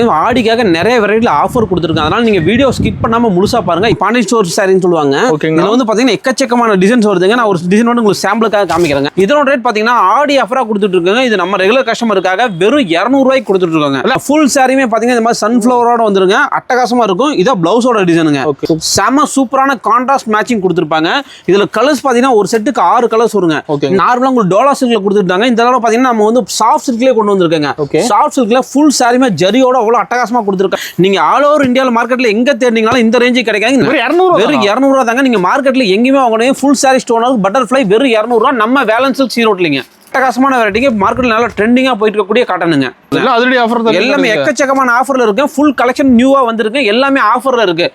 ஆடிக்காக நிறைய வெரைட்டில ஆஃபர் கொடுத்துருக்காங்க. அதனால நீங்க வீடியோ ஸ்கிப் பண்ணாம முழுசா பாருங்க. பாண்டி ஸ்டோர் சாரின்னு சொல்லுவாங்க. இதுல வந்து பாத்தீங்கன்னா எக்கச்சக்கமான டிசைன்ஸ் வருதுங்க. நான் ஒரு டிசைன் வந்து உங்களுக்கு சாம்பிளுக்காக காமிக்கிறேங்க. இதோட ரேட் பாத்தீங்கன்னா ஆடி ஆஃபரா கொடுத்துட்டு இருக்காங்க. இது நம்ம ரெகுலர் கஸ்டமருக்காக வெறும் 200 ரூபாய்க்கு கொடுத்துட்டு இருக்காங்க. ஃபுல் சாரியுமே பாத்தீங்கன்னா இந்த மாதிரி சன்ஃபிளவரோட வந்துருங்க. அட்டகாசமா இருக்கும். இதான் பிளவுஸோட டிசைனுங்க. செம சூப்பரான கான்ட்ராஸ்ட் மேட்சிங் கொடுத்துருப்பாங்க. இதுல கலர்ஸ் பாத்தீங்கன்னா ஒரு செட்டுக்கு 6 கலர்ஸ் வருங்க. நார்மலா உங்களுக்கு டோலா சில்க்ல கொடுத்துட்டாங்க. இந்த தடவை பாத்தீங்கன்னா நம்ம வந்து சாஃப்ட் சில்க்லயே கொண்டு வந்திருக்காங்க. சாஃப்ட் சில்க்ல ஃபுல் சாரியுமே ஜரியோட அவ்வளவு அட்டகாசமா கொடுத்துருக்காங்க. நீங்க ஆல் ஓவர் இந்தியால மார்க்கெட்ல எங்க தேடினாலும் இந்த ரேஞ்சுக்கு கிடைக்காது. வெறும் 200 ரூபாய் தாங்க. நீங்க மார்க்கெட்ல எங்கேயுமே வாங்கணும். ஃபுல் சாரி ஸ்டோன் பட்டர்ஃப்ளை வெறும் 200 ரூபாய். நம்ம வேலன்ஸ் சில்க் ஈரோட்லங்க அட்டகாசமான வெரைட்டிங்க. மார்க்கெட்ல நல்லா ட்ரெண்டிங்கா போயிட்டு இருக்கக்கூடிய காட்டனுங்க. எல்லாமே எக்கச்சக்கமான ஆஃபர்ல இருக்கு. ஃபுல் கலெக்ஷன் நியூவா வந்திருக்கு. எல்லாமே ஆஃபர்ல இருக்கு.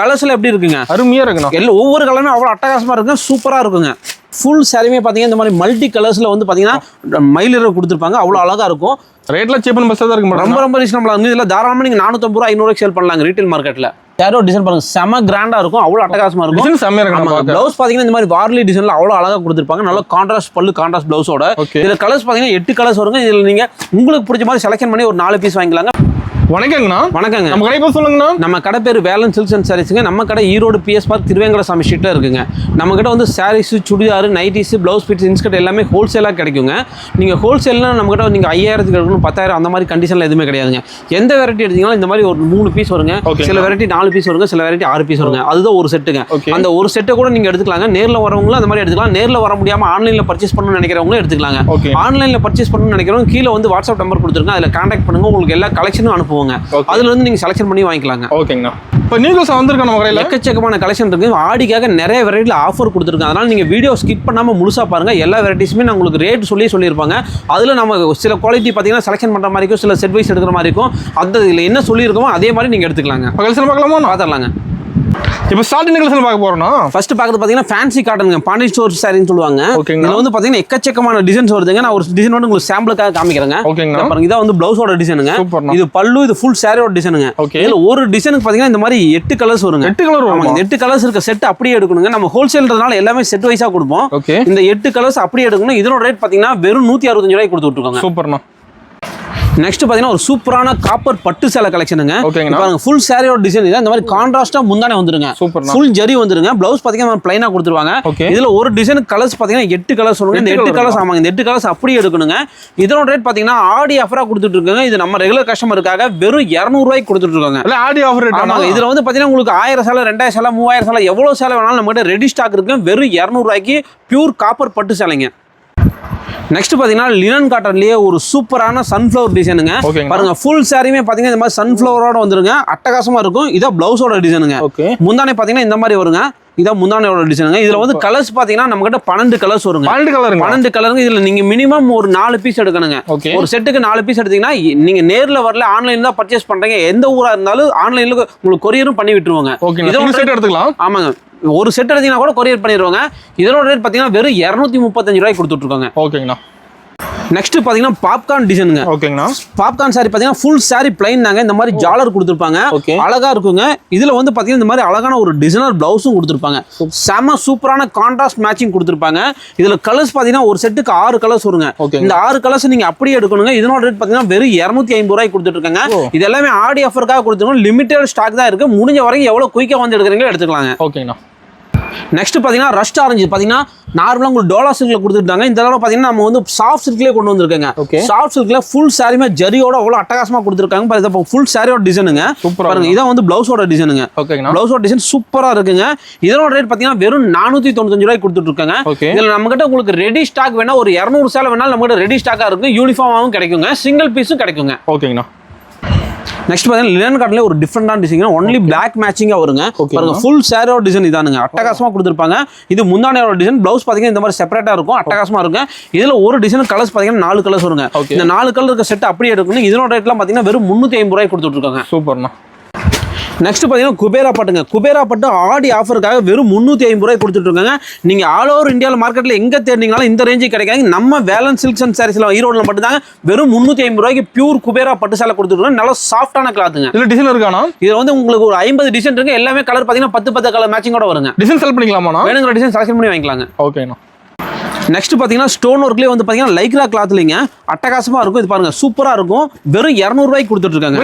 கலர்ஸ்ல எப்படி இருக்குங்க? அருமையா இருக்கு. எல்லாம் ஒவ்வொரு கலருமே அவ்வளவு அட்டகாசமா இருக்குங்க. சூப்பரா இருக்குங்க. ஃபுல் சாரியுமே பாத்தீங்கன்னா இந்த மாதிரி மல்டி கலர்ஸ்ல வந்து பாத்தீங்கன்னா மயிலிறகு கொடுத்துருப்பாங்க. அவ்வளவு அழகா இருக்கும். ரேட்ல சீப் அண்ட் பெஸ்டா தான் இருக்கு. ரொம்ப ரொம்ப ரீசனபிளா இருக்கு. இதுல தாராளமா நீங்க 450 ரூபாய் 500 சேல் பண்ணலாங்க ரீட்டைல் மார்க்கெட்ல. யாரோ டிசைன் பாருங்க, செம கிராண்டா இருக்கும். அவ்வளவு அட்டகாசமா இருக்கும். டிசைன் செமையா இருக்கு. ப்ளவுஸ் பாத்தீங்கன்னா இந்த மாதிரி வார்லி டிசைன்ல அவ்வளவு அழகா கொடுத்திருப்பாங்க. நல்ல கான்ட்ராஸ்ட் பல்லு, கான்ட்ராஸ்ட் ப்ளவுஸோட. இதுல கலர்ஸ் பாத்தீங்கன்னா 8 கலர்ஸ் வருங்க. இதுல நீங்க உங்களுக்கு பிடிச்ச மாதிரி செலக்ஷன் பண்ணி ஒரு 4 பீஸ் வாங்கிக்கலாங்க. வணக்கங்கண்ணா. வணக்கங்க. நம்ம கடை பேர் சொல்லுங்கண்ணா. நம்ம கடை பேர் வேலன் சில்க்ஸ் அண்ட் சாரீஸ்ங்க. நம்ம கடை ஈரோடு PS பார்க் திருவேங்கடசாமி ஸ்ட்ரீட்ல இருக்குங்க. நம்ம கிட்ட வந்து சாரீஸ், சுடிதார், நைட்டிஸ், பிளவுஸ் பீட்ஸ், இன்ஸ்கர்ட் எல்லாமே ஹோல்சேலா கிடைக்குங்க. நீங்க ஹோல்சேல்னா நம்ம கிட்ட நீங்க 5000 எடுக்கணும், 10000 அந்த மாதிரி கண்டிஷன்ல எதுவுமே கிடையாதுங்க. எந்த வெரைட்டி எடுத்தீங்கன்னா இந்த மாதிரி ஒரு 3 பீஸ் வருங்க. சில வெரைட்டி 4 பீஸ் வருங்க, சில வெரைட்டி 6 பீஸ் வருங்க. அதுதான் ஒரு செட்டுங்க. அந்த ஒரு செட்டை கூட நீங்க எடுத்துக்கலாங்க. நேர்ல வரவங்களும் அந்த மாதிரி எடுத்துக்கலாம். நேர்ல வர முடியாம ஆன்லைன்ல பர்ச்சேஸ் பண்ணணும்னு நினைக்கிறவங்களும் எடுத்துக்கலாங்க. ஆன்லைன்ல பர்ச்சேஸ் பண்ணணும்னு நினைக்கிறவங்க கீழே வந்து வாட்ஸ்அப் நம்பர் கொடுத்துருங்க. அதுல கான்டாக்ட் பண்ணுங்க. உங்களுக்கு எல்லா கலெக்ஷனும் அனுப்புவாங்க. அதுல வந்து நீங்க செலக்ஷன் பண்ணி வாங்கிக்கலாங்க. ஓகேங்கண்ணா. இப்போ நியூஸ் வந்திருக்க நம்ம கடையில் எக்கச்சக்கமான கலெக்ஷன் இருக்கு. ஆடிக்காக நிறைய வெரைட்டில ஆஃபர் கொடுத்துருக்காங்க. அதனால நீங்க வீடியோ ஸ்கிப் பண்ணாம முழுசா பாருங்க. எல்லா வெரைட்டிஸுமே நான் உங்களுக்கு ரேட் சொல்லியிருப்பாங்க. அதுல நம்ம சில குவாலிட்டி பாத்தீங்கன்னா செலக்ஷன் பண்ற மாதிரி இருக்கும், சில செட் வைஸ் எடுக்கிற மாதிரி இருக்கும். அந்த இதுல என்ன சொல்லியிருக்கோமோ அதே மாதிரி நீங்க எடுத்துக்கலாங்க. கலெக்ஷன் பார்க்கலாமா? பார்த்துடலாங்க. இப்போ ஸ்டார்டிங் கலெக்ஷன் பார்க்க போறோம்னா ஃபர்ஸ்ட் பார்க்கிறது பாத்தீங்கன்னா ஃபேன்சி காட்டனுங்க. பாண்டி ஸ்டோர் சாரின்னு சொல்லுவாங்க. இதுல வந்து பாத்தீங்கன்னா எக்கச்சக்கமான டிசைன்ஸ் வருதுங்க. நான் ஒரு டிசைன் வந்து உங்களுக்கு சாம்பிளுக்காக காமிக்கிறேங்க. பாருங்க, இதான் வந்து பிளவுஸோட டிசைனுங்க. இது பல்லு, இது ஃபுல் சாரியோட டிசைனுங்க. இதுல ஒரு டிசைனுக்கு பாத்தீங்கன்னா இந்த மாதிரி 8 கலர்ஸ் வருங்க. 8 கலர் வரும். 8 கலர்ஸ் இருக்க செட் அப்படியே எடுக்கணுங்க. நம்ம ஹோல்சேல்ன்றதுனால எல்லாமே செட் வைஸா கொடுப்போம். இந்த 8 கலர்ஸ் அப்படியே எடுக்கணும். இதோட ரேட் பாத்தீங்கன்னா வெறும் 165 ரூபாய்க்கு கொடுத்து விட்டுருக்காங்க. சூப்பர்ண்ணா. நெக்ஸ்ட் பாத்தீங்கன்னா ஒரு சூப்பரான காப்பர் பட்டு சேலை கலெக்ஷனுங்க. பாருங்க, ஃபுல் சாரியோட டிசைன். இந்த மாதிரி கான்ட்ராஸ்டா முந்தானே வந்துருங்க. ஃபுல் ஜரி வந்துருங்க. பிளவுஸ் பாத்தீங்கன்னா பிளைனா கொடுத்துருவாங்க. இதுல ஒரு டிசைன் கலர்ஸ் பாத்தீங்கன்னா 8 கலர்ஸ் சொல்லுங்க. இந்த 8 கலர்ஸ் ஆமாங்க, இந்த 8 கலர்ஸ் அப்படியே எடுக்கணுங்க. இதோட ரேட் பாத்தீங்கன்னா ஆடி ஆஃபரா கொடுத்துட்டு இருக்காங்க. இது நம்ம ரெகுலர் கஸ்டமருக்காக வெறும் 200 ரூபாய்க்கு கொடுத்துட்டு இருக்காங்க. ஆடி ஆஃபர் ஆமாங்க. இதுல வந்து பாத்தீங்கன்னா உங்களுக்கு 1000 சேலை, 2000 சேலை, 3000 சேலை, எவ்வளவு சேலை வேணாலும் நம்ம கிட்ட ரெடி ஸ்டாக் இருக்கு. வெறும் 200 ரூபாய்க்கு பியூர் காப்பர் பட்டு சேலைங்க. நெக்ஸ்ட் பாத்தீங்கன்னா லினன் காட்டன்லயே ஒரு சூப்பரான சன்ஃபிளவர் டிசைனுங்க. பாருங்க, ஃபுல் சாரியுமே பாத்தீங்கன்னா இந்த மாதிரி சன்ஃபிளவரோட வந்துருங்க. அட்டகாசமா இருக்கும். இதான் பிளவுஸோட டிசைனுங்க. முந்தானே பாத்தீங்கன்னா இந்த மாதிரி வருங்க. இதான் முந்தானையோட டிசைனுங்க. இதுல வந்து கலர்ஸ் பாத்தீங்கன்னா நம்ம கிட்ட 12 கலர்ஸ் வருங்க. 12 கலருங்க. இதுல நீங்க மினிமம் ஒரு 4 பீஸ் எடுக்கணுங்க. ஒரு செட்டுக்கு 4 பீஸ் எடுத்தீங்கன்னா நீங்க நேர்ல வரல, ஆன்லைன்ல தான் பர்ச்சேஸ் பண்றீங்க. எந்த ஊரா இருந்தாலும் ஆன்லைன்ல உங்களுக்கு கொரியரும் பண்ணி விட்டுருவாங்க. எடுத்துக்கலாம். ஆமாங்க, ஒரு செட் எடுத்தீங்கன்னா கூட கொரியர் பண்ணிடுவாங்க. இதோட ரேட் பாத்தீங்கன்னா வெறும் 235 ரூபாய்க்கு கொடுத்துட்டு இருக்காங்க. ஓகேங்கண்ணா. நெக்ஸ்ட் பாத்தீங்கன்னா பாப்கார்ன் டிசைனுங்க. ஓகேங்கண்ணா. பாப்கார்ன் சாரி பாத்தீங்கன்னா ஃபுல் சாரி பிளைன் தாங்க. இந்த மாதிரி ஜாலர் கொடுத்துருப்பாங்க. அழகா இருக்குங்க. இதுல வந்து பாத்தீங்கன்னா இந்த மாதிரி அழகான ஒரு டிசைனர் பிளவுஸும் கொடுத்துருப்பாங்க. செம சூப்பரான கான்ட்ராஸ்ட் மேட்சிங் கொடுத்துருப்பாங்க. இதுல கலர்ஸ் பாத்தீங்கன்னா ஒரு செட்டுக்கு 6 கலர்ஸ் வருங்க. இந்த 6 கலர்ஸ் நீங்க அப்படியே எடுக்கணுங்க. இதனோட ரேட் பாத்தீங்கன்னா வெறும் 250 ரூபாய்க்கு கொடுத்துட்டு இருக்காங்க. இது எல்லாமே ஆடி ஆஃபருக்காக கொடுத்துருக்கோம். லிமிடெட் ஸ்டாக் தான் இருக்கு. முடிஞ்ச வரைக்கும் எவ்வளவு குயிக்கா வந்து எடுக்கிறீங்களோ எடுத்துக்கலாங்க. ஓகேங்கண்ணா. நெக்ஸ்ட் பாத்தீங்கன்னா ரஸ்ட் ஆரஞ்சு. பாத்தீங்கன்னா நார்மலா உங்களுக்கு டோலா சில்க்ல கொடுத்துட்டாங்க. இந்த தடவை பாத்தீங்கன்னா நம்ம வந்து சாஃப்ட் சில்க்லயே கொண்டு வந்திருக்காங்க. சாஃப்ட் சில்க்ல ஃபுல் சாரியுமே ஜரியோட அவ்வளவு அட்டகாசமா கொடுத்துருக்காங்க. பாருங்க, ஃபுல் சாரியோட டிசைனுங்க. பாருங்க, இதான் வந்து பிளவுஸோட டிசைனுங்க. பிளவுஸோட டிசைன் சூப்பரா இருக்குங்க. இதோட ரேட் பாத்தீங்கன்னா வெறும் 495 ரூபாய்க்கு கொடுத்துட்டு இருக்காங்க. இதுல நம்ம கிட்ட உங்களுக்கு ரெடி ஸ்டாக் வேணா ஒரு 200 சேலை வேணாலும் நம்ம கிட்ட ரெடி ஸ்டாக்கா இருக்கு. யூனிஃபார்மாவும் கிடைக்குங்க, சிங்கிள் பீஸும் கிடைக்குங்க. ஓகேங்கண்ணா. நெக்ஸ்ட் பாத்தீங்கன்னா லினன் காட்டன்ல ஒரு டிஃபரெண்டான டிசைன். ஒன்லி பிளாக் மேட்சிங்கா வருங்க. பாருங்க, ஃபுல் சாரியோட டிசைன் இதானுங்க. அட்டகாசமா கொடுத்துருப்பாங்க. இது முந்தானையோட டிசைன். பிளவுஸ் பாத்தீங்கன்னா இந்த மாதிரி செப்பரேட்டா இருக்கும். அட்டகாசமா இருக்கும். இதுல ஒரு டிசைன் கலர்ஸ் பாத்தீங்கன்னா 4 கலர்ஸ் வருங்க. இந்த 4 கலர் இருக்க செட் அப்படியே எடுக்கணும். இதோட ரேட்லாம் பாத்தீங்கன்னா வெறும் 350 ரூபாய்க்கு கொடுத்துட்டு இருக்காங்க. சூப்பர்ண்ணா. நெக்ஸ்ட் பாத்தீங்கன்னா குபேரா பட்டுங்க. குபேரா பட்டு ஆடி ஆஃபருக்காக வெறும் 350 ரூபாய் கொடுத்துட்டு இருக்காங்க. நீங்க ஆல் ஓவர் இந்தியாவில் மார்க்கெட்ல எங்க தேடினாலும் இந்த ரேஞ்சுக்கு கிடைக்காது. நம்ம வேலன் சில்க்ஸ் அண்ட் சாரீஸ்ல ஈரோடுல மட்டும் தாங்க வெறும் 350 ரூபாய்க்கு பியூர் குபேரா பட்டு சேலை கொடுத்துட்டு இருக்காங்க. நல்ல சாஃப்டான கிளாத்துங்க. இதுல டிசைன் இருக்கானா? இதுல வந்து உங்களுக்கு ஒரு 50 டிசைன் இருக்கு. எல்லாமே கலர் பாத்தீங்கன்னா 10 கலர் மேட்சிங்கோட வருங்க. டிசைன் செலக்ட் பண்ணிக்கலாமா? வேணுங்கிற டிசைன் செலக்ட் பண்ணி வாங்கிக்கலாங்க. ஓகேண்ணா. நெக்ஸ்ட் பாத்தீங்கன்னா ஸ்டோன் ஒர்க்லயே வந்து பாத்தீங்கன்னா லைக்ரா கிளாத்லீங்க அட்டகாசமா இருக்கும். இது பாருங்க சூப்பரா இருக்கும். வெறும் 200 ரூபாய்க்கு கொடுத்துட்டு இருக்காங்க.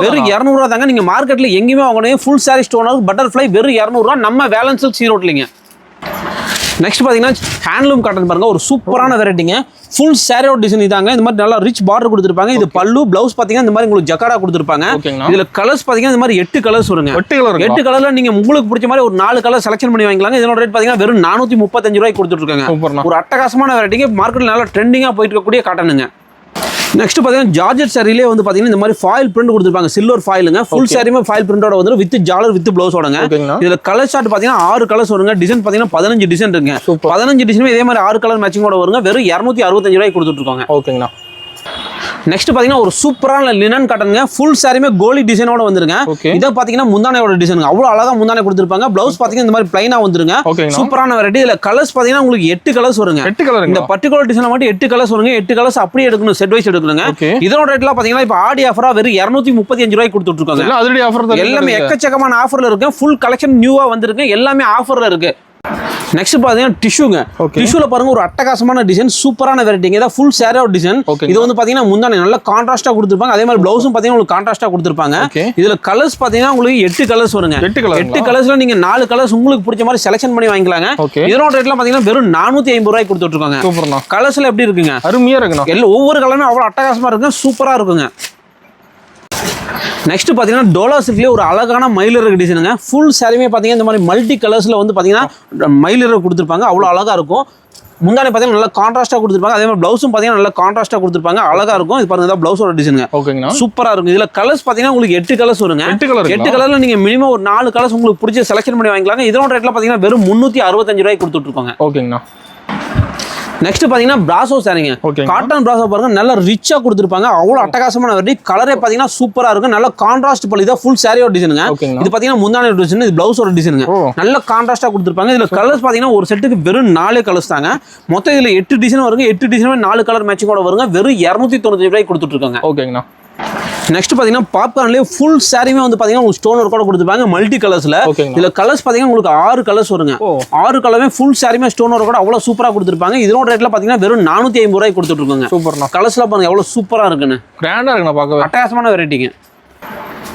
வெறும் 200 ரூபா தாங்க. நீங்க மார்க்கெட்ல எங்கேயுமே வாங்கணும். Full sorry stone work butterfly வெறும் 200 ரூபா நம்ம வேலன்ஸ் சில்க் ஈரோட்லீங்க. நெக்ஸ்ட் பாத்தீங்கன்னா ஹேண்ட்லூம் காட்டன் பாருங்க ஒரு சூப்பரான வெரைட்டிங்க. ஃபுல் சாரியோட டிசைன் இதாங்க. இந்த மாதிரி நல்லா ரிச் பார்டர் கொடுத்துருப்பாங்க. இது பல்லு பிளவுஸ் பாத்தீங்கன்னா இந்த மாதிரி உங்களுக்கு ஜக்காடா கொடுத்துருப்பாங்க. இதுல கலர்ஸ் பாத்தீங்கன்னா இந்த மாதிரி 8 கலர்ஸ் வருங்க. 8 கலர்ல நீங்க உங்களுக்கு பிடிச்ச மாதிரி ஒரு 4 கலர் செலக்ஷன் பண்ணி வாங்கிக்கலாம். இதோட ரேட் பாத்தீங்கன்னா வெறும் 435 ரூபாய்க்கு கொடுத்துட்டு இருக்காங்க. ஒரு அட்டகாசமான வெரைட்டிங்க. மார்க்கெட்ல நல்லா ட்ரெண்டிங்கா போயிட்டு இருக்கக்கூடிய காட்டனுங்க. நெக்ஸ்ட் பாத்தீங்கன்னா ஜார்ஜெட் சாரிலே வந்து பாத்தீங்கன்னா இந்த மாதிரி ஃபாயில் பிரிண்ட் கொடுத்துருப்பாங்க. சில்வர் ஃபாயிலுங்க. ஃபுல் சாரியுமே ஃபாயில் பிரிண்டோட வந்து வித் ஜாலர் வித் ப்ளவுஸோடங்க. இதுல கலர் ஷார்ட் பாத்தீங்கன்னா 6 கலர்ஸ் வருங்க. டிசைன் பாத்தீங்கன்னா 15 டிசைன் இருக்குங்க. 15 டிசைனுமே இதே மாதிரி 6 கலர் மேட்சிங்கோட வருங்க. வெறும் 265 ரூபாய்க்கு கொடுத்துட்டு இருக்காங்க. ஓகேங்களா. நெக்ஸ்ட் பாத்தீங்கன்னா ஒரு சூப்பரான லினன் காட்டனுங்க. ஃபுல் சாரியுமே கோலி டிசைனோட வந்துருங்க. இத பாத்தீங்கன்னா முந்தானையோட டிசைனுங்க. அவ்வளவு அழகா முந்தானை கொடுத்திருப்பாங்க. பிளவுஸ் பாத்தீங்கன்னா இந்த மாதிரி ப்ளைனா வந்துருங்க. சூப்பரான வெரைட்டி. இதுல கலர்ஸ் பாத்தீங்கன்னா உங்களுக்கு 8 கலர்ஸ் வருங்க. இந்த பர்టిక్యులர் டிசைன்ல மட்டும் 8 கலர்ஸ் வருங்க. 8 கலர்ஸ் அப்படியே எடுக்கணும். செட் வைஸ் எடுக்கணுங்க. இதோட ரேட்லாம் பாத்தீங்கன்னா இப்ப ஆடி ஆஃபரா வெறும் 235 ரூபாய்க்கு கொடுத்துட்டு இருக்காங்க. எல்லாமே எக்கச்சக்கமான ஆஃபர்ல இருக்கு. ஃபுல் கலெக்ஷன் நியூவா வந்திருக்கு. எல்லாமே ஆஃபர்ல இருக்கு. நெக்ஸ்ட் பாத்தீங்கன்னா டிஷ்யூங்க. டிஷ்யூல பாருங்க ஒரு அட்டகாசமான டிசைன் சூப்பரான வெரைட்டிங்க. இத ஃபுல் சாரியோட டிசைன். இது வந்து பாத்தீங்கன்னா முந்தானை நல்ல கான்ட்ராஸ்டா கொடுத்திருப்பாங்க. அதே மாதிரி பிளவுஸும் பாத்தீங்கன்னா உங்களுக்கு கான்ட்ராஸ்டா கொடுத்திருப்பாங்க. இதுல கலர்ஸ் பாத்தீங்கன்னா உங்களுக்கு 8 கலர்ஸ் வருங்க. 8 கலர்ஸ்ல நீங்க 4 கலர்ஸ் உங்களுக்கு பிடிச்ச மாதிரி செலக்ஷன் பண்ணி வாங்கிக்கலாங்க. இதோட ரேட்லாம் பாத்தீங்கன்னா வெறும் 450 ரூபாய்க்கு கொடுத்துட்டு இருக்காங்க. கலர்ஸ்ல எப்படி இருக்குங்க? அருமையா இருக்குங்க. எல்லா ஒவ்வொரு கலருமே அவ்வளவு அட்டகாசமா இருக்குங்க. சூப்பரா இருக்குங்க. நெக்ஸ்ட் பாத்தீங்கன்னா டோலா சில்க்லயே ஒரு அழகான மயிலிறகு டிசைனுங்க. ஃபுல் சாரியுமே பாத்தீங்கன்னா இந்த மாதிரி மல்டி கலர்ஸ்ல வந்து பாத்தீங்கன்னா மயிலிறகு கொடுத்திருப்பாங்க. அவ்வளவு அழகா இருக்கும். முந்தானை பாத்தீங்கன்னா நல்ல கான்ட்ராஸ்டா கொடுத்திருப்பாங்க. அதே மாதிரி பிளவுஸும் பாத்தீங்கன்னா நல்ல கான்ட்ராஸ்டா கொடுத்திருப்பாங்க. அழகா இருக்கும். இது பாருங்க பிளவுஸோட டிசைனுங்க. ஓகேங்களா. சூப்பரா இருக்கும். இதுல கலர்ஸ் பாத்தீங்கன்னா உங்களுக்கு 8 கலர்ஸ் வருங்க. 8 கலர்ல நீங்க மினிமம் ஒரு 4 கலர்ஸ் உங்களுக்கு பிடிச்ச செலக்ஷன் பண்ணி வாங்கிக்கலாங்க. இதோட ரேட்ல பாத்தீங்கன்னா வெறும் 365 ரூபாய்க்கு கொடுத்துட்டு இருக்காங்க. ஓகேங்களா. நெக்ஸ்ட் பாத்தீங்கன்னா பிராசோ சாரிங்க. காட்டன் பிராசோ பாருங்க நல்ல ரிச்சா கொடுத்திருப்பாங்க. அவ்வளவு அட்டகாசமான வெரைட்டி. கலரே பாத்தீங்கன்னா சூப்பரா இருக்கும். நல்ல கான்ட்ராஸ்ட் பல்லு. இது ஃபுல் சாரியோட டிசைனுங்க. இது பாத்தீங்கன்னா முந்தானை டிசைன். இது பிளவுஸோட டிசைனுங்க. நல்ல கான்ட்ராஸ்டா கொடுத்திருப்பாங்க. இதுல கலர்ஸ் பாத்தீங்கன்னா ஒரு செட்டுக்கு வெறும் 4 கலர்ஸ் தாங்க. மொத்தம் இதுல 8 டிசைன் வருங்க. 8 டிசைனுமே 4 கலர் மேட்சிங்கோட வருங்க. வெறும் 295 ரூபாய்க்கு கொடுத்துட்டு இருக்காங்க. ஓகேங்களா. நெக்ஸ்ட் பாத்தீங்கன்னா பாப்கார்ன்லயே ஃபுல் சாரியுமே வந்து பாத்தீங்கன்னா உங்களுக்கு ஸ்டோன் ஒர்க்கோட கொடுத்திருப்பாங்க. மல்டி கலர்ஸ்ல. இதுல கலர்ஸ் பாத்தீங்கன்னா உங்களுக்கு 6 கலர்ஸ் வருங்க. 6 கலருமே ஃபுல் சாரியுமே ஸ்டோன் ஒர்க்கோட அவ்வளவு சூப்பரா கொடுத்திருப்பாங்க. இதோட ரேட்ல பாத்தீங்கன்னா வெறும் 450 ரூபாய்க்கு கொடுத்துட்டு இருக்காங்க. சூப்பர்ண்ணா. கலர்ஸ்ல பாருங்க எவ்வளவு சூப்பரா இருக்குன்னு. கிராண்டா இருக்குண்ணா பார்க்க. அட்டகாசமான வெரைட்டிங்க.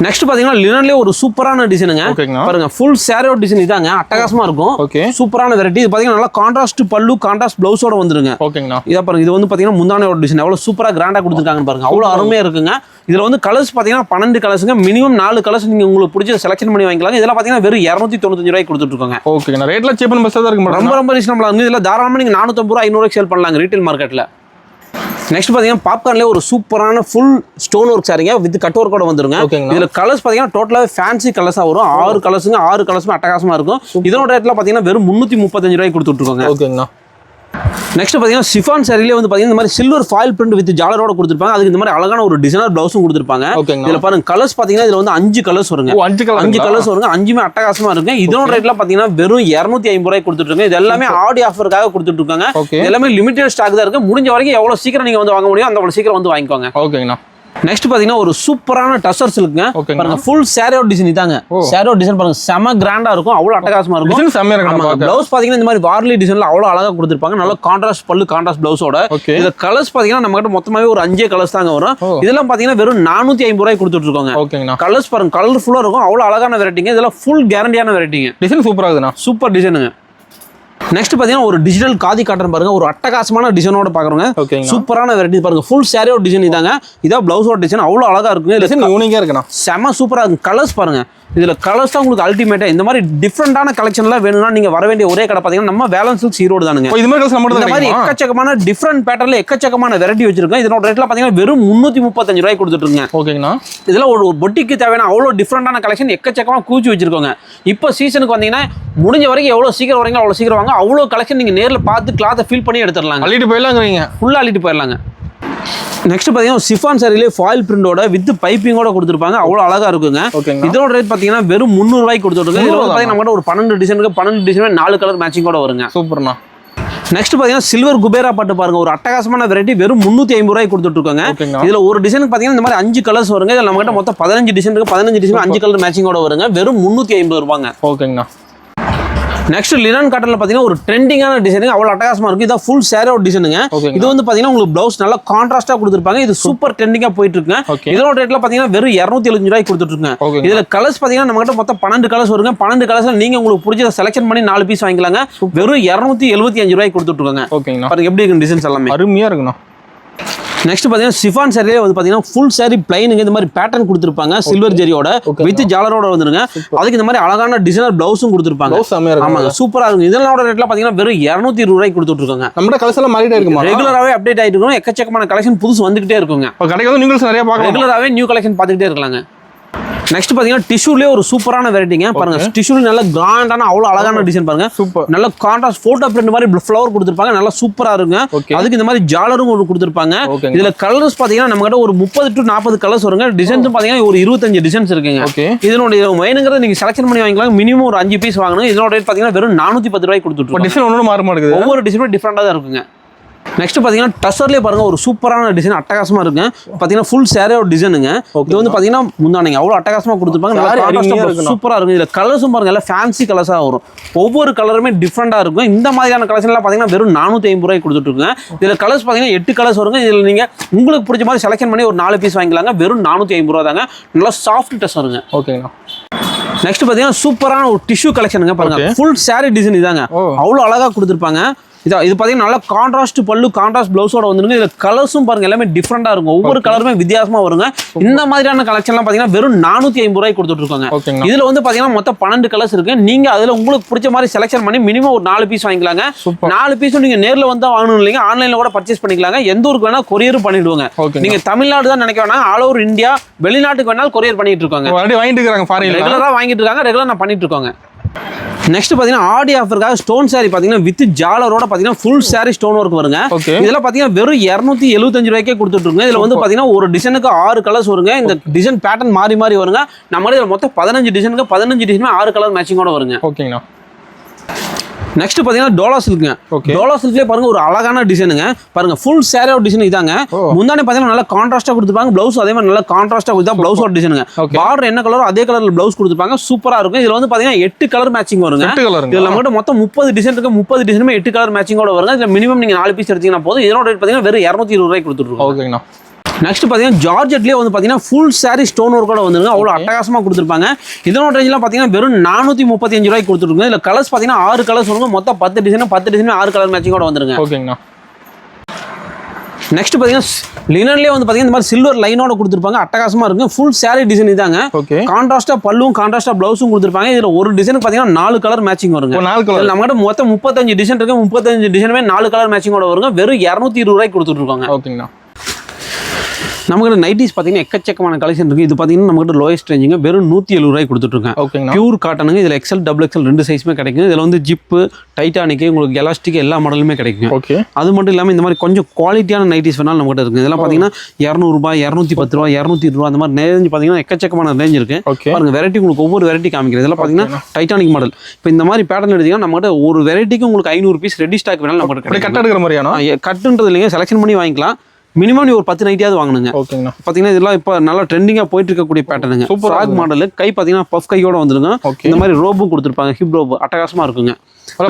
நெக்ஸ்ட் பாத்தீங்கன்னா லினன்லயே ஒரு சூப்பரான டிசைனுங்க. பாருங்க ஃபுல் சாரியோட டிசைன் இதாங்க. அட்டகாசமா இருக்கும். சூப்பரான வெரைட்டி. இது பாத்தீங்கன்னா நல்லா கான்ட்ராஸ்ட் பல்லு கான்ட்ராஸ்ட் பிளவுஸோட வந்துருங்க. ஓகேங்களா. இத பாருங்க இது வந்து பாத்தீங்கன்னா முந்தானையோட டிசைன் எவ்வளவு சூப்பரா கிராண்டா கொடுத்திருக்காங்க பாருங்க. அவ்வளவு அருமையா இருக்குங்க. இதுல வந்து கலர்ஸ் பாத்தீங்கன்னா 12 கலர்ஸ்ங்க. மினிமம் 4 கலர்ஸ் நீங்க உங்களுக்கு பிடிச்ச செலக்ஷன் பண்ணி வாங்கிக்கலாம். இதெல்லாம் பாத்தீங்கன்னா வெறும் 295 ரூபாய்க்கு கொடுத்துட்டு இருக்காங்க. ஓகேங்க. ரேட்ல சீப் அண்ட் பெஸ்டா இருக்கு. ரொம்ப ரீசனபிளா இருக்கு. இதுல தாராளமா நீங்க 450 ரூபாய் 500 ரூபாய்க்கு சேல் பண்ணலாங்க ரீட்டைல் மார்க்கெட்ல. நெக்ஸ்ட் பாத்தீங்கன்னா பாப்கார்ன்ல ஒரு சூப்பரான ஃபுல் ஸ்டோன் ஒர்க் சாரிங்க வித் கட் ஒர்க் கூட வந்துருங்க. இதுல கலர்ஸ் பாத்தீங்கன்னா டோட்டலாவே ஃபேன்சி கலர்ஸா வரும். 6 கலர்ஸ்ங்க. 6 கலர்ஸுமே அட்டகாசமா இருக்கும். இதோட ரேட்ல பாத்தீங்கன்னா வெறும் 335 ரூபாய்க்கு கொடுத்துட்டு இருக்காங்க. ஓகேங்களா. நெக்ஸ்ட் பாத்தீங்கன்னா சிஃபான் சாரிலே வந்து பாத்தீங்கன்னா இந்த மாதிரி சில்வர் ஃபாயில் பிரிண்ட் வித் ஜாலரோட கொடுத்திருப்பாங்க. அதுக்கு இந்த மாதிரி அழகான ஒரு டிசைனர் பிளவுஸும் கொடுத்திருப்பாங்க. இதுல பாருங்க கலர்ஸ் பாத்தீங்கன்னா இதுல வந்து 5 கலர்ஸ் வருங்க. 5 கலர்ஸ் வருங்க. 5மே அட்டகாசமா இருக்கு. இதோட ரேட்ல பாத்தீங்கன்னா வெறும் 250 ரூபாய்க்கு கொடுத்துட்டு இருக்காங்க. இது எல்லாமே ஆடி ஆஃபருக்காக கொடுத்துட்டு இருக்காங்க. எல்லாமே லிமிடெட் ஸ்டாக் தான் இருக்கு. முடிஞ்ச வரைக்கும் எவ்வளவு சீக்கிரம் நீங்க வந்து வாங்க முடியும் அந்த சீக்கிரம் வந்து வாங்கிக்கோங்க. ஓகேங்களா. நெக்ஸ்ட் பாத்தீங்கன்னா ஒரு சூப்பரான டசர் சில்க்ங்க. பாருங்க ஃபுல் சாரியோட டிசைன் இதாங்க. சாரியோட டிசைன் பாருங்க செம கிராண்டா இருக்கும். அவ்வளவு அட்டகாசமா இருக்கும். பிளவுஸ் பாத்தீங்கன்னா இந்த மாதிரி வார்லி டிசைன்ல அவ்வளவு அழகா கொடுத்திருப்பாங்க. நல்ல கான்ட்ராஸ்ட் பல்லு கான்ட்ராஸ்ட் பிளவுஸோட. இந்த கலர்ஸ் பாத்தீங்கன்னா நம்ம கிட்ட மொத்தமாவே ஒரு 5 கலர்ஸ் தாங்க வரும். இதெல்லாம் பாத்தீங்கன்னா வெறும் 450 ரூபாய்க்கு கொடுத்துட்டு இருக்காங்க. ஓகேங்களா. கலர்ஸ் பாருங்க கலர்ஃபுல்லா இருக்கும். அவ்வளவு அழகான வெரைட்டிங்க. இதெல்லாம் ஃபுல் கேரண்டியான வெரைட்டிங்க. டிசைன் சூப்பரா இருக்குண்ணா. சூப்பர் டிசைனுங்க. நெக்ஸ்ட் பாத்தீங்கன்னா ஒரு டிஜிட்டல் காதி காட்டன் பாருங்க. ஒரு அட்டகாசமான டிசைனோட பாக்குறோங்க. சூப்பரான வெரைட்டி பாருங்க. ஃபுல் சாரியோட டிசைன் இதாங்க. இதான் பிளவுஸோட டிசைன். அவ்வளவு அழகா இருக்கு. டிசைன் யூனிக்கா இருக்குண்ணா. செம சூப்பரா இருக்கு. கலர்ஸ் பாருங்க. இதுல கலர்ஸ் தான் உங்களுக்கு அல்டிமேட்டா. இந்த மாதிரி டிஃபரெண்டான கலெக்ஷன்லாம் வேணும்னா நீங்க வர வேண்டிய ஒரே கடை பாத்தீங்கன்னா நம்ம வேலன்ஸ் சில்க்ஸ் ஈரோடு தானுங்க. இந்த மாதிரி எக்கச்சக்கமான டிஃபரெண்ட் பேட்டர்ன்ல எக்கச்சக்கமான வெரைட்டி வச்சிருக்கோம். இதோட ரேட்ல பாத்தீங்கன்னா வெறும் 335 ரூபாய்க்கு கொடுத்துட்டு இருங்க. ஓகேங்களா. இதெல்லாம் ஒரு பொட்டிக்கு தேவையான அவ்வளவு டிஃபரெண்டான கலெக்ஷன் எக்கச்சக்கமா கூச்சி வச்சிருக்கோங்க. இப்போ சீசனுக்கு வந்தீங்கன்னா முடிஞ்ச வரைக்கும் எவ்வளவு சீக்கிரம் வரீங்க அவ்வளவு சீக்கிரம் வாங்க. அவ்வளவு கலெக்ஷன் நீங்க நேர்ல பார்த்து கிளாத்தை ஃபீல் பண்ணி எடுத்துடலாம். அள்ளிட்டு போயிடலாங்க. ஃபுல்லா அள்ளிட்டு போயிடலாங்க. நெக்ஸ்ட் பாத்தீங்கன்னா சிஃபான் சாரிலே ஃபாயில் பிரிண்டோட வித் பைப்பிங்கோட கொடுத்திருப்பாங்க. அவ்வளவு அழகா இருக்குங்க. இதோட ரேட் பாத்தீங்கன்னா வெறும் 300 ரூபாய்க்கு கொடுத்துருக்காங்க. இதுல வந்து பாத்தீங்கன்னா நம்ம ஒரு 12 டிசைனுக்கு 12 டிசைன் 4 கலர் மேட்சிங்கோட வருங்க. சூப்பர்ண்ணா. நெக்ஸ்ட் பாத்தீங்கன்னா சில்வர் குபேரா பட்டு பாருங்க. ஒரு அட்டகாசமான வெரைட்டி வெறும் 350 ரூபாய்க்கு கொடுத்துட்டு இருக்காங்க. இதுல ஒரு டிசைனுக்கு பாத்தீங்கன்னா இந்த மாதிரி 5 கலர்ஸ் வருங்க. இதுல நம்ம கிட்ட மொத்தம் 15 டிசைன் இருக்கு. 15 டிசைன் 5 கலர் மேட்சிங்கோட வருங்க. வெறும் 350 ரூபாங்க. ஓகேங்கண்ணா. நெக்ஸ்ட் லினன் காட்டன்ல பாத்தீங்கன்னா ஒரு ட்ரெண்டிங்கான டிசைனுங்க, அவ்வளவு அட்டகாசமா இருக்கு. இது ஃபுல் சாரியோட டிசைனுங்க. இது வந்து பாத்தீங்கன்னா உங்களுக்கு பிளவுஸ் நல்லா கான்ட்ராஸ்டா கொடுத்திருப்பாங்க. இது சூப்பர் ட்ரெண்டிங்கா போயிட்டு இருக்குங்க. இதோட ரேட்ல பாத்தீங்கன்னா வெறும் 275 ரூபாய்க்கு கொடுத்துட்டு இருக்காங்க. இதுல கலர்ஸ் பாத்தீங்கன்னா நம்ம கிட்ட மொத்தம் 12 கலர்ஸ் வருங்க. 12 கலர்ஸ்ல நீங்க உங்களுக்கு பிடிச்சத செலக்ஷன் பண்ணி 4 பீஸ் வாங்கிக்கலாங்க. வெறும் 275 ரூபாய்க்கு கொடுத்துட்டு இருக்காங்க. பாருங்க எப்படி இருக்கு டிசைன்ஸ் எல்லாமே அருமையா இருக்குண்ணா. நெக்ஸ்ட் பாத்தீங்கன்னா சிஃபான் சாரியே வந்து பாத்தீங்கன்னா ஃபுல் சாரி பிளைனுங்க, இந்த மாதிரி பேட்டர்ன் கொடுத்திருப்பாங்க சில்வர் ஜெரியோட வித் ஜாலரோட வந்துருங்க. அதுக்கு இந்த மாதிரி அழகான டிசைனர் பிளவுஸும் கொடுத்திருப்பாங்க. ஆமாங்க சூப்பரா இருக்கும். இதனோட ரேட்ல பாத்தீங்கன்னா வெறும் 220 ரூபாய்க்கு கொடுத்துட்டு இருக்காங்க. நம்ம கலெக்ஷன் எல்லாம் மாறிட்டே இருக்குமா? ரெகுலராவே அப்டேட் ஆயிட்டு இருக்கும். எக்கச்சக்கமான கலெக்ஷன் புதுசு வந்துகிட்டே இருக்குங்க. கடைக்கு வந்து நீங்க நிறைய பார்க்கலாம். ரெகுலராவே நியூ கலெக்ஷன் பார்த்துக்கிட்டே இருக்கலாங்க. நெக்ஸ்ட் பாத்தீங்கன்னா டிஷ்யூலயே ஒரு சூப்பரான வெரைட்டிங்க. பாருங்க டிஷ்யூல நல்ல கிராண்டான அவ்வளவு அழகான டிசைன் பாருங்க. சூப்பர். நல்ல கான்ட்ராஸ்ட் போட்டோ பிரிண்ட் மாதிரி ஃப்ளவர் கொடுத்திருப்பாங்க. நல்லா சூப்பரா இருக்குங்க. அதுக்கு இந்த மாதிரி ஜாலரும் ஒரு கொடுத்திருப்பாங்க. இதுல கலர்ஸ் பாத்தீங்கன்னா நம்ம கிட்ட ஒரு 30 to 40 கலர்ஸ் வருங்க. டிசைன்ஸ் பாத்தீங்கன்னா ஒரு 25 டிசைன்ஸ் இருக்குங்க. இதனுடைய மெயினுங்கிறது நீங்க செலக்ஷன் பண்ணி வாங்கிக்கலாம். மினிமம் ஒரு 5 பீஸ் வாங்கணும். இதனோட ரேட் பாத்தீங்கன்னா வெறும் 410 ரூபாய்க்கு கொடுத்துட்டு. டிசைன் ஒவ்வொரு மாற மாட்டேங்குது. ஒவ்வொரு டிசைனும் டிஃபரெண்டா தான் இருக்குங்க. நெக்ஸ்ட் பாத்தீங்கன்னா டசர்லயே பாருங்க ஒரு சூப்பரான டிசைன் அட்டகாசமா இருக்கு. பாத்தீங்கன்னா ஃபுல் சாரியோட டிசைனுங்க. இது வந்து பாத்தீங்கன்னா முந்தானைங்க அவ்வளவு அட்டகாசமா கொடுத்துருப்பாங்க. நல்லா சூப்பரா இருக்கும். இதுல கலர்ஸும் பாருங்க எல்லாம் ஃபேன்சி கலர்ஸா வரும். ஒவ்வொரு கலருமே டிஃப்ரெண்டா இருக்கும். இந்த மாதிரியான கலெக்ஷன் எல்லாம் பாத்தீங்கன்னா வெறும் 450 ரூபாய்க்கு கொடுத்துட்டு இருக்காங்க. இதுல கலர்ஸ் பாத்தீங்கன்னா 8 கலர்ஸ் வருங்க. இதுல நீங்க உங்களுக்கு பிடிச்ச மாதிரி செலக்ஷன் பண்ணி ஒரு 4 பீஸ் வாங்கிக்கலாங்க. வெறும் 450 ரூபா தாங்க. நல்லா சாஃப்ட் டசருங்க. ஓகேங்க. நெக்ஸ்ட் பாத்தீங்கன்னா சூப்பரான ஒரு டிஷ்யூ கலெக்ஷனுங்க. பாருங்க ஃபுல் சாரி டிசைன் இதாங்க. அவ்வளவு அழகா கொடுத்துருப்பாங்க. இது பாத்தீங்கன்னா நல்லா கான்ட்ராஸ்ட் பல்லு கான்ட்ராஸ்ட் பிளவுஸோட வந்துருங்க. இதுல கலர்ஸும் பாருங்க எல்லாமே டிஃப்ரெண்டா இருக்கும். ஒவ்வொரு கலருமே வித்தியாசமா வருங்க. இந்த மாதிரியான கலெக்ஷன்லாம் பாத்தீங்கன்னா வெறும் 450 ரூபாய்க்கு கொடுத்துட்டு இருக்காங்க. இதுல வந்து பாத்தீங்கன்னா மொத்தம் 12 கலர்ஸ் இருக்கு. நீங்க அதுல உங்களுக்கு பிடிச்ச மாதிரி செலக்ஷன் பண்ணி மினிமம் ஒரு 4 பீஸ் வாங்கிக்கலாங்க. 4 பீஸும் நீங்க நேர்ல வந்தா வாங்கணும் இல்லைங்க, ஆன்லைன்ல கூட பர்ச்சேஸ் பண்ணிக்கலாங்க. எந்த ஊருக்கு வேணா கொரியர் பண்ணிடுவாங்க. நீங்க தமிழ்நாடு தான் நினைக்க வேணாம், ஆல் ஓவர் இந்தியா வெளிநாட்டுக்கு வேணாலும் கொரியர் பண்ணிட்டு இருக்காங்க. ரெகுலரா வாங்கிட்டு இருக்காங்க. ரெகுலரா நான் பண்ணிட்டு இருக்காங்க. நெக்ஸ்ட் பாத்தீங்கன்னா ஆடி ஆஃபருக்காக ஸ்டோன் சாரி பாத்தீங்கன்னா வித் ஜாலரோட பாத்தீங்கன்னா ஃபுல் சாரி ஸ்டோன் ஒர்க் வருங்க. இதெல்லாம் பாத்தீங்கன்னா வெறும் 275 ரூபாய்க்கே கொடுத்துட்டு இருக்காங்க. இதுல வந்து பாத்தீங்கன்னா ஒரு டிசைனுக்கு 6 கலர்ஸ் வருங்க. இந்த டிசைன் பேட்டர்ன் மாறி மாறி வருங்க. நம்ம இதுல மொத்தம் 15 டிசைனுக்கு 15 டிசைன் 6 கலர் மேட்சிங்கோட வருங்க. ஓகேங்களா. நெக்ஸ்ட் பாத்தீங்கன்னா டோலா சில்க்ங்க. டோலா சில்க்லயே பாருங்க ஒரு அழகான டிசைனுங்க. பாருங்க ஃபுல் சாரியோட டிசைன் இதாங்க. முந்தானே பாத்தீங்கன்னா நல்லா கான்ட்ராஸ்டா கொடுத்துருப்பாங்க. பிளவுஸ் அதே மாதிரி நல்லா கான்ட்ராஸ்டா கொடுத்தா பிளவுஸோட டிசைனுங்க. பார்டர் என்ன கலரோ அதே கலர்ல பிளவுஸ் கொடுத்துருப்பாங்க. சூப்பரா இருக்கும். இதுல வந்து பாத்தீங்கன்னா 8 கலர் மேட்சிங் வருங்க. இதுல நம்மகிட்ட மொத்தம் 30 டிசைன் இருக்கு. 30 டிசைனுமே 8 கலர் மேட்சிங்கோட வருங்க. இதுல மினிமம் நீங்க 4 பீஸ் எடுத்தீங்கன்னா போதும். இதோட ரேட் பாத்தீங்கன்னா வெறும் 220 ரூபாய்க்கு கொடுத்துருக்கோம். ஓகேங்களா. நெக்ஸ்ட் பாத்தீங்கன்னா ஜார்ஜெட்லயே வந்து பாத்தீங்கன்னா ஃபுல் சாரி ஸ்டோன் ஒர்க்கோட வந்துருங்க. அவ்வளவு அட்டகாசமா கொடுத்துருப்பாங்க. இதனோட ரேஞ்ச்லாம் பாத்தீங்கன்னா வெறும் 435 ரூபாய்க்கு கொடுத்துருக்காங்க. இதுல கலர்ஸ் பாத்தீங்கன்னா 6 கலர்ஸ் வருங்க. மொத்தம் 10 டிசைன் 6 கலர் மேட்சிங்கோட வந்துருங்க. ஓகேங்களா. நெக்ஸ்ட் பாத்தீங்கன்னா லினன்லயே வந்து பாத்தீங்கன்னா இந்த மாதிரி சில்வர் லைனோட கொடுத்துருப்பாங்க. அட்டகாசமா இருக்கு. ஃபுல் சாரி டிசைன் இதாங்க. கான்ட்ராஸ்டா பல்லும் கான்ட்ராஸ்டா பிளவுஸும் கொடுத்துருப்பாங்க. இதுல ஒரு டிசைனுக்கு பாத்தீங்கன்னா 4 கலர் மேட்சிங் வருங்க. நம்ம கிட்ட மொத்தம் 35 டிசைன் இருக்கு. 35 டிசைனுமே 4 கலர் மேட்சிங்கோட வருங்க. வெறும் 220 ரூபாய்க்கு கொடுத்துட்டு இருக்காங்க. ஓகேங்களா. நமக்கு நைட்டிஸ் பாத்தீங்கன்னா எக்கச்சக்கமான கலெக்ஷன் இருக்கு. இது பாத்தீங்கன்னா நமக்கு லோயஸ்ட் ரேஞ்சுங்க. வெறும் 170 ரூபாய்க்கு கொடுத்துட்டு இருக்காங்க. பியூர் காட்டனுங்க. இதுல எக்ஸல் டபுள் எக்ஸல் 2 சைஸுமே கிடைக்கும். இதுல வந்து ஜிப்பு டைட்டானிக் உங்களுக்கு எலாஸ்டிக் எல்லா மாடலுமே கிடைக்கும். அது மட்டும் இல்லாம இந்த மாதிரி கொஞ்சம் குவாலிட்டியான நைட்டிஸ் வேணாலும் நம்ம கிட்ட இருக்கு. இதெல்லாம் பாத்தீங்கன்னா 200 ரூபாய் 210 ரூபாய் 220 ரூபாய் அந்த மாதிரி ரேஞ்ச் பாத்தீங்கன்னா எக்கச்சக்கமான ரேஞ்ச் இருக்கு. பாருங்க வெரைட்டி உங்களுக்கு ஒவ்வொரு வெரைட்டி காமிக்கிறது. இதெல்லாம் பாத்தீங்கன்னா டைட்டானிக் மாடல். இப்போ இந்த மாதிரி பேட்டர்ன் எடுத்தீங்கன்னா நம்ம கிட்ட ஒரு வெரைட்டிக்கு உங்களுக்கு 500 பீஸ் ரெடி ஸ்டாக் வேணாலும் நம்ம கிட்ட கட் எடுக்கிற மாதிரியான கட்டுன்றது இல்லைங்க. செலக்ஷன் பண்ணி வாங்கிக்கலாம். மினிமம் நீ ஒரு 10 நைட்டியாவது வாங்கணுங்க. பாத்தீங்கன்னா இதெல்லாம் இப்ப நல்லா ட்ரெண்டிங்கா போயிட்டு இருக்கக்கூடிய பேட்டர்னுங்க. ஃப்ராக் மாடல் கை பாத்தீங்கன்னா பஃப் கையோட வந்துருங்க. இந்த மாதிரி ரோபும் கொடுத்துருப்பாங்க. ஹிப் ரோப் அட்டகாசமா இருக்குங்க.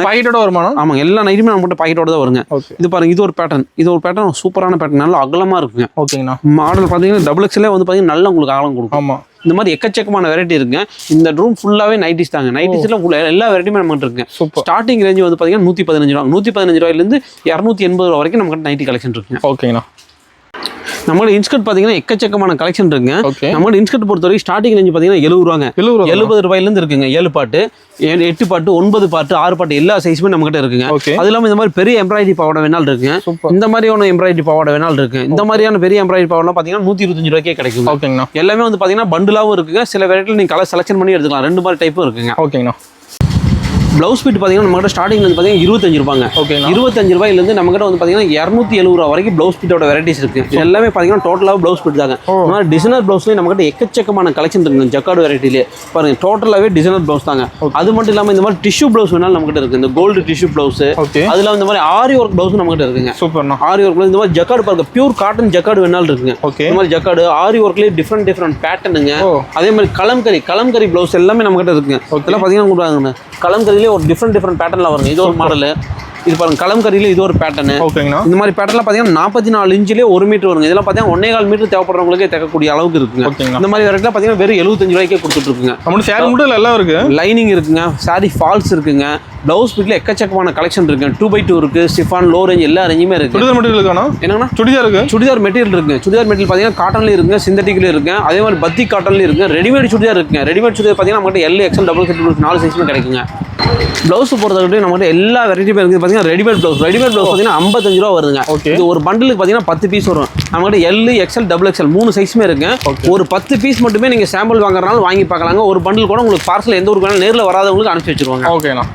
பாக்கெட்டோட வருமானோ? ஆமாங்க. எல்லா நைட்டுமே நம்ம பாக்கெட்டோட தான் வருங்க. இது பாருங்க இது ஒரு பேட்டர்ன். இது ஒரு பேட்டர்ன் சூப்பரான பேட்டர்ன். நல்லா அகலமா இருக்குங்க. ஓகேங்களா. மாடல் பாத்தீங்கன்னா டபுள் எக்ஸ்எல்லே வந்து பாத்தீங்கன்னா நல்லா உங்களுக்கு அகலம் கொடுக்கும். ஆமா. இந்த மாதிரி எக்கச்சக்கமான வெரைட்டி இருக்குங்க. இந்த ரூம் ஃபுல்லாவே நைட்டிஸ் தாங்க. நைட்டிஸ்ல எல்லா வெரைட்டியுமே நம்ம இருக்கு. ஸ்டார்டிங் ரேஞ்ச் வந்து பாத்தீங்கன்னா 115 ரூபா 115 ரூபாயில இருந்து 280 ரூபா வரைக்கும் நமக்கு நைட்டி கலெக்ஷன் இருக்குங்க. ஓகேங்களா. நம்மளோட இன்ஸ்கர்ட் பாத்தீங்கன்னா எக்கச்சக்கமான கலெக்ஷன் இருக்குங்க. நம்மளோட இன்ஸ்கர்ட் பொறுத்த வரைக்கும் ஸ்டார்டிங் ரேஞ்ச் பாத்தீங்கன்னா 70 ரூபாங்க. 70 ரூபாயில இருந்து இருக்குங்க. 7 பாட்டு 8 பாட்டு 9 பாட்டு 6 பாட்டு எல்லா சைஸுமே நம்ம கிட்ட இருக்குங்க. அது இல்லாம இந்த மாதிரி பெரிய எம்ப்ராய்டரி பாவாடை வேணாலும் இருக்குங்க. இந்த மாதிரியான எம்ப்ராய்டரி பாவாடை வேணாலும் இருக்கு. இந்த மாதிரியான பெரிய எம்ப்ராய்டரி பாவாடை பாத்தீங்கன்னா 125 ரூபாய்க்கே கிடைக்கும். ஓகேங்களா. எல்லாமே வந்து பாத்தீங்கன்னா பண்டிலாவும் இருக்குங்க. சில வெரைட்டில நீங்க கலர் செலக்ஷன் பண்ணி எடுத்துக்கலாம். 2 மாதிரி டைப்பும் இருக்குங்க. ஓகேங்களா. பிளவுஸ் பீட் பாத்தீங்கன்னா நம்ம கிட்ட ஸ்டார்டிங்ல இருந்து பாத்தீங்கன்னா 25 ரூபாங்க. 25 ரூபாயில இருந்து நம்ம கிட்ட வந்து பாத்தீங்கன்னா 270 ரூபா வரைக்கும் பிளவுஸ் பீட்டோட வெரைட்டிஸ் இருக்கு. எல்லாமே பாத்தீங்கன்னா டோட்டலாக பிளவுஸ் பீட் தாங்க. டிசைனர் பிளவுஸ்லயே நம்ம கிட்ட எக்கச்சக்கமான கலெக்ஷன் இருக்கு. ஜக்கார்டு வெரைட்டிலே பாருங்க டோட்டலாவே டிசைனர் பிளவுஸ் தாங்க. அது மட்டும் இல்லாம இந்த மாதிரி டிஷ்யூ பிளவுஸ் வேணாலும் நம்ம கிட்ட இருக்கு. இந்த கோல்டு டிஷ்யூ பிளவுஸ் அதுல இந்த மாதிரி ஆரி ஒர்க் பிளவுஸ் நம்ம கிட்ட இருக்குங்க. சூப்பர். ஆரி ஒர்க் இந்த மாதிரி ஜக்கார்டு பாருங்க பியூர் காட்டன் ஜக்கார்டு வேணாலும் இருக்குங்க. இந்த மாதிரி ஜக்கார்டு ஆரி ஒர்க்லயே டிஃப்ரெண்ட் பேட்டர்னுங்க. அதே மாதிரி கலம்கரி பிளவுஸ் எல்லாமே நம்ம கிட்ட இருக்குங்க. இதெல்லாம் பாத்தீங்கன்னா கலம்கரியில இதுலேயே ஒரு டிஃப்ரெண்ட் பேட்டர்னில் வருங்க. இது ஒரு மாடல். இது பாருங்க கலம்கரியில் இது ஒரு பேட்டர்னு. ஓகேங்கண்ணா. இந்த மாதிரி பேட்டர்லாம் பார்த்தீங்கன்னா 44 இன்ச்சிலே 1 மீட்டர் வருங்க. இதெல்லாம் பார்த்தீங்கன்னா 1.25 மீட்டர் தேவைப்படுறவங்களுக்கே தைக்கக்கூடிய அளவுக்கு இருக்குங்க. ஓகேங்கண்ணா. இந்த மாதிரி வெரைட்டிலாம் பார்த்தீங்கன்னா வெறும் 75 ரூபாய்க்கே கொடுத்துட்டு இருக்குங்க. நம்மளுக்கு சேரீ மட்டும் எல்லாம் இருக்கு. லைனிங் இருக்குங்க, சாரி ஃபால்ஸ் இருக்குங்க, ப்ளவுஸ் பிட்ல எக்கச்சக்கமான கலெக்ஷன் இருக்கு. 2x2 இருக்கு, சிஃபான், லோ ரேஞ்ச் எல்லா ரேஞ்சுமே இருக்கு. சுடிதார் மெட்டீரியல் இருக்கானா? என்னங்கண்ணா சுடிதார் இருக்கு. சுடிதார் மெட்டீரியல் இருக்குங்க. சுடிதார் மெட்டீரியல் பார்த்தீங்கன்னா காட்டன்லேயும் இருக்குங்க, சிந்தட்டிக்லேயும் இருக்கு. அதே மாதிரி பத்தி காட்டன்லேயும் இருக்கு. ரெடிமேட் சுடிதார் இருக்குங்க. ரெடிமேட் சுடிதார் பார்த்தீங்கன்னா நம்மகிட்ட L, XL, XXL 4 சைஸுமே கிடைக்குங்க. ப்ளவுஸ் பொறுத்தவரைக்கும் நம்மகிட்ட எல்லா வெரைட்டியுமே இருக்குது. பார்த்தீங்கன்னா ரெடிமேட் ப்ளவுஸ் பார்த்தீங்கன்னா 55 ரூபா வருதுங்க. இது ஒரு பண்டலுக்கு பார்த்தீங்கன்னா 10 பீஸ் வரும். நம்மகிட்ட L, XL, XXL 3 சைஸுமே இருக்கு. ஒரு 10 பீஸ் மட்டுமே நீங்கள் சாம்பிள் வாங்குறதுனால வாங்கி பார்க்கலாங்க. ஒரு பண்டில் கூட உங்களுக்கு பார்சல் எந்த ஊருக்கு வேணாலும் நேரில் வராதவங்களுக்கு அனுப்பிச்சு வச்சிருவாங்க. ஓகேண்ணா.